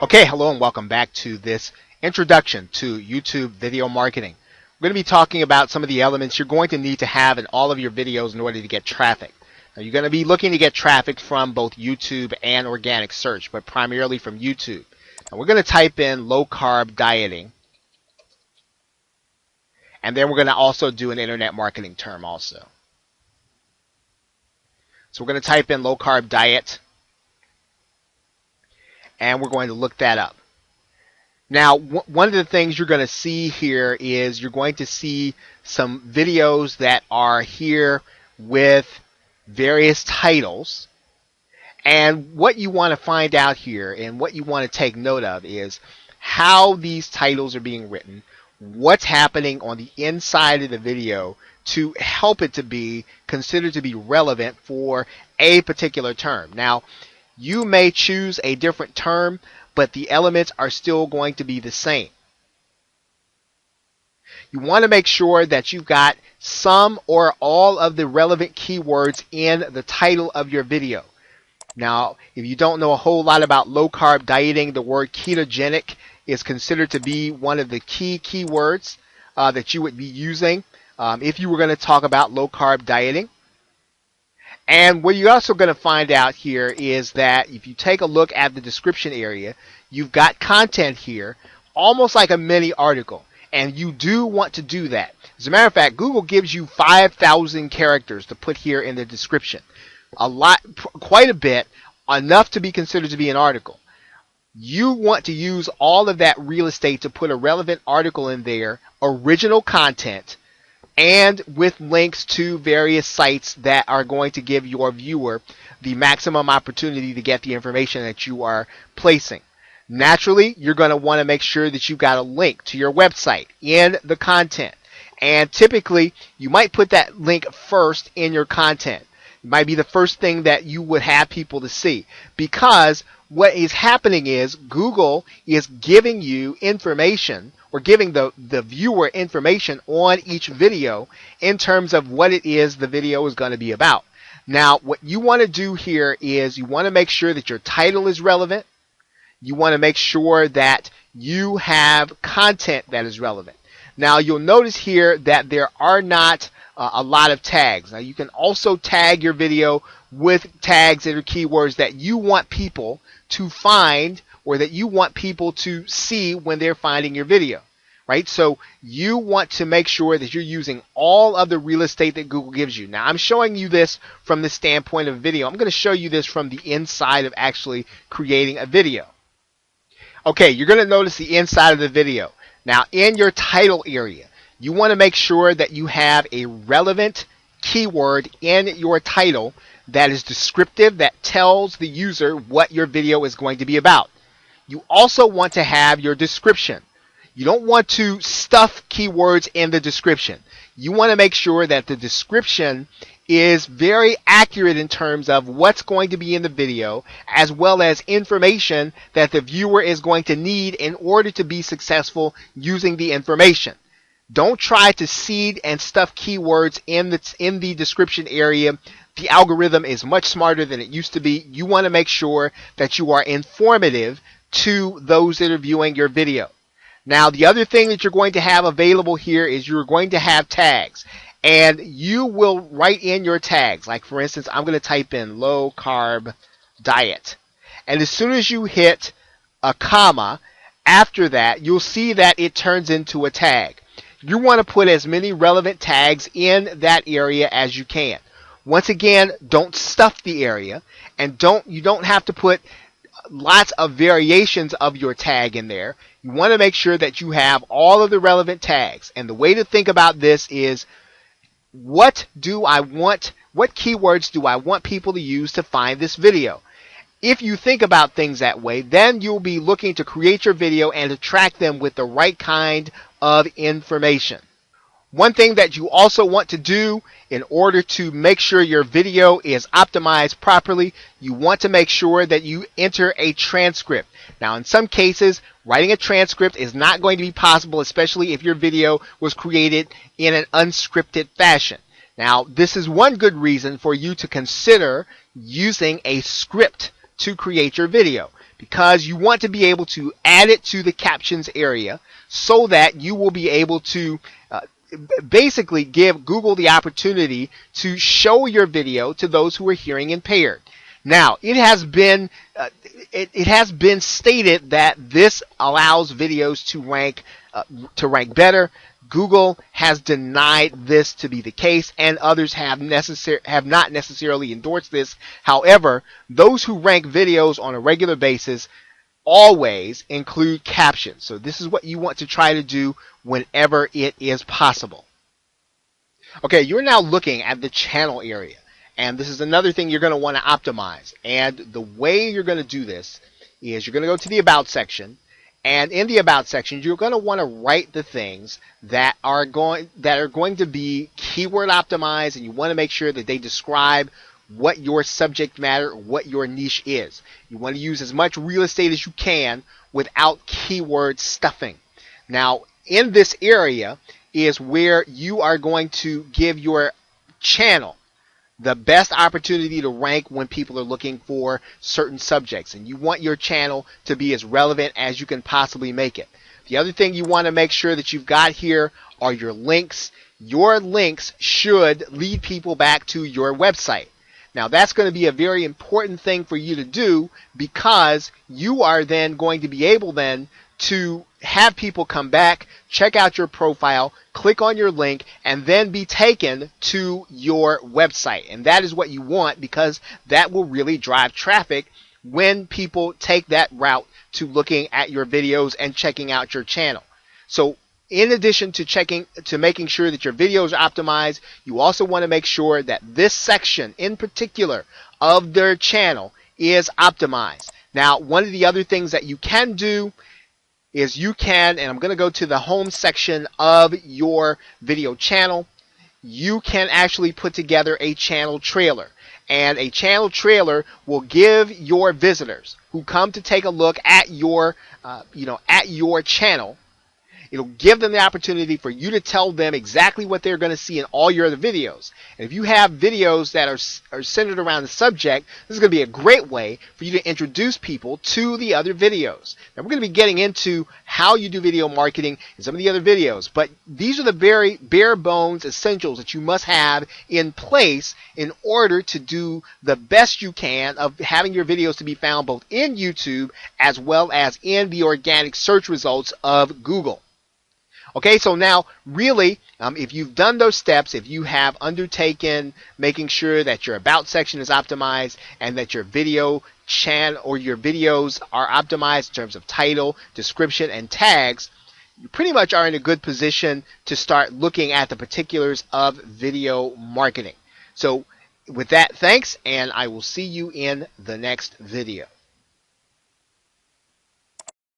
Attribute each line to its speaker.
Speaker 1: Okay, hello and welcome back to this introduction to YouTube video marketing. We're going to be talking about some of the elements you're going to need to have in all of your videos in order to get traffic. Now, you're going to be looking to get traffic from both YouTube and organic search, but primarily from YouTube. Now, we're going to type in low-carb dieting, and then we're going to also do an internet marketing term also. So we're going to type in low-carb diet, and we're going to look that up. Now, one of the things you're going to see here is you're going to see some videos that are here with various titles. And what you want to find out here and what you want to take note of is how these titles are being written, what's happening on the inside of the video to help it to be considered to be relevant for a particular term. Now, you may choose a different term, but the elements are still going to be the same. You want to make sure that you've got some or all of the relevant keywords in the title of your video. Now, if you don't know a whole lot about low-carb dieting, the word ketogenic is considered to be one of the key keywords that you would be using if you were going to talk about low-carb dieting. And what you're also going to find out here is that if you take a look at the description area, you've got content here, almost like a mini article. And you do want to do that. As a matter of fact, Google gives you 5,000 characters to put here in the description. A lot, quite a bit, enough to be considered to be an article. You want to use all of that real estate to put a relevant article in there, original content, and with links to various sites that are going to give your viewer the maximum opportunity to get the information that you are placing. Naturally, you're going to want to make sure that you've got a link to your website in the content. And typically, you might put that link first in your content. It might be the first thing that you would have people to see, because what is happening is Google is giving you information, or giving the viewer information on each video in terms of what it is the video is going to be about. Now, what you want to do here is you want to make sure that your title is relevant. You want to make sure that you have content that is relevant. Now, you'll notice here that there are not a lot of tags. Now, you can also tag your video with tags that are keywords that you want people to find, or that you want people to see when they're finding your video, right? So you want to make sure that you're using all of the real estate that Google gives you. Now, I'm showing you this from the standpoint of video. I'm going to show you this from the inside of actually creating a video. Okay, you're going to notice the inside of the video. Now, in your title area, you want to make sure that you have a relevant keyword in your title that is descriptive, that tells the user what your video is going to be about. You also want to have your description. You don't want to stuff keywords in the description. You want to make sure that the description is very accurate in terms of what's going to be in the video, as well as information that the viewer is going to need in order to be successful using the information. Don't try to seed and stuff keywords in the description area. The algorithm is much smarter than it used to be. You want to make sure that you are informative to those that are viewing your video. Now, the other thing that you're going to have available here is you're going to have tags. And you will write in your tags. Like, for instance, I'm going to type in low carb diet. And as soon as you hit a comma, after that, you'll see that it turns into a tag. You want to put as many relevant tags in that area as you can. Once again, don't stuff the area, and you don't have to put lots of variations of your tag in there. You want to make sure that you have all of the relevant tags. And the way to think about this is, what keywords do I want people to use to find this video? If you think about things that way, then you'll be looking to create your video and attract them with the right kind of information. One thing that you also want to do in order to make sure your video is optimized properly, you want to make sure that you enter a transcript. Now, in some cases, writing a transcript is not going to be possible, especially if your video was created in an unscripted fashion. Now, this is one good reason for you to consider using a script to create your video, because you want to be able to add it to the captions area so that you will be able to basically give Google the opportunity to show your video to those who are hearing impaired. Now, it has been stated that this allows videos to rank better. Google has denied this to be the case, and others have not necessarily endorsed this. However, those who rank videos on a regular basis always include captions. So this is what you want to try to do whenever it is possible. Okay, you're now looking at the channel area, and this is another thing you're going to want to optimize. And the way you're going to do this is you're going to go to the About section, and in the About section, you're going to want to write the things that are going to be keyword optimized, and you want to make sure that they describe what your subject matter, what your niche is. You want to use as much real estate as you can without keyword stuffing. Now, in this area is where you are going to give your channel the best opportunity to rank when people are looking for certain subjects, and you want your channel to be as relevant as you can possibly make it. The other thing you want to make sure that you've got here are your links. Your links should lead people back to your website. Now, that's going to be a very important thing for you to do, because you are then going to be able then to have people come back, check out your profile, click on your link, and then be taken to your website. And that is what you want, because that will really drive traffic when people take that route to looking at your videos and checking out your channel. So in addition to making sure that your videos are optimized, you also want to make sure that this section in particular of their channel is optimized. Now, one of the other things that you can do is and I'm going to go to the home section of your video channel, you can actually put together a channel trailer. And a channel trailer will give your visitors who come to take a look at your channel, it'll give them the opportunity for you to tell them exactly what they're going to see in all your other videos. And if you have videos that are centered around the subject, this is going to be a great way for you to introduce people to the other videos. Now, we're going to be getting into how you do video marketing in some of the other videos, but these are the very bare bones essentials that you must have in place in order to do the best you can of having your videos to be found both in YouTube as well as in the organic search results of Google. Okay, so now really, if you've done those steps, if you have undertaken making sure that your About section is optimized and that your video channel or your videos are optimized in terms of title, description, and tags, you pretty much are in a good position to start looking at the particulars of video marketing. So with that, thanks, and I will see you in the next video.